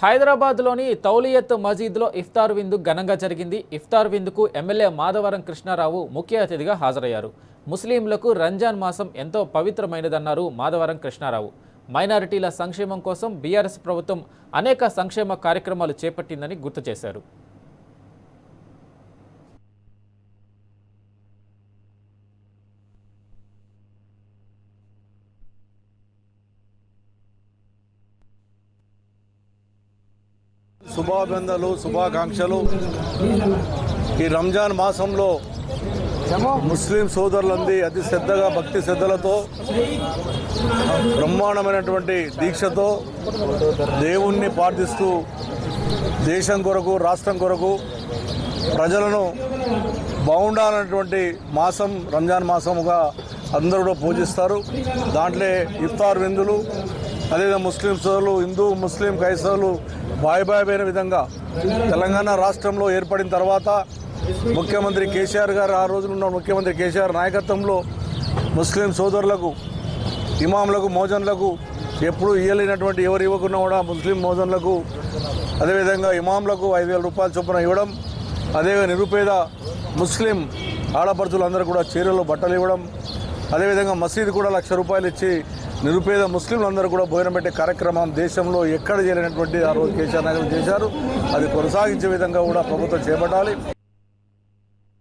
హైదరాబాద్లోని తౌలియత్ మసీద్లో ఇఫ్తార్ విందు ఘనంగా జరిగింది. ఇఫ్తార్ విందుకు ఎమ్మెల్యే మాధవరం కృష్ణారావు ముఖ్య అతిథిగా హాజరయ్యారు. ముస్లింలకు రంజాన్ మాసం ఎంతో పవిత్రమైనదన్నారు మాధవరం కృష్ణారావు. మైనారిటీల సంక్షేమం కోసం బీఆర్ఎస్ ప్రభుత్వం అనేక సంక్షేమ కార్యక్రమాలు చేపట్టిందని గుర్తు చేశారు. శుభాభినందనలు, శుభాకాంక్షలు. ఈ రంజాన్ మాసంలో ముస్లిం సోదరులందరి అతి శ్రద్ధగా భక్తి శ్రద్ధలతో బ్రహ్మాండమైనటువంటి దీక్షతో దేవుణ్ణి ప్రార్థిస్తూ దేశం కొరకు, రాష్ట్రం కొరకు, ప్రజలను బాగుండాలన్నటువంటి మాసం రంజాన్ మాసముగా అందరూ కూడా పూజిస్తారు. దాంట్లో ఇఫ్తార్ విందులు, అదేవిధంగా ముస్లిం సోదరులు, హిందూ ముస్లిం క్రైస్తవులు బాయిబాయిపోయిన విధంగా తెలంగాణ రాష్ట్రంలో ఏర్పడిన తర్వాత ముఖ్యమంత్రి కేసీఆర్ గారు, ఆ రోజున ఉన్న ముఖ్యమంత్రి కేసీఆర్ నాయకత్వంలో ముస్లిం సోదరులకు, ఇమాంలకు, మోజన్లకు ఎప్పుడు ఇవ్వలేనటువంటి ఎవరు ఇవ్వకుండా కూడా ముస్లిం మోజన్లకు, అదేవిధంగా ఇమాంలకు 5,000 రూపాయల చొప్పున ఇవ్వడం, అదేవిధంగా నిరుపేద ముస్లిం ఆడపడుచులందరూ కూడా చీరలు, బట్టలు ఇవ్వడం, అదేవిధంగా మసీదు కూడా 1,00,000 రూపాయలు ఇచ్చి నిరుపేద ముస్లింలందరూ కూడా భోజనం పెట్టే కార్యక్రమం దేశంలో ఎక్కడ చేయలేనటువంటి ఆ రోజు కేసీఆర్ నాయకులు చేశారు. అది కొనసాగించే విధంగా కూడా ప్రభుత్వం చేపట్టాలి.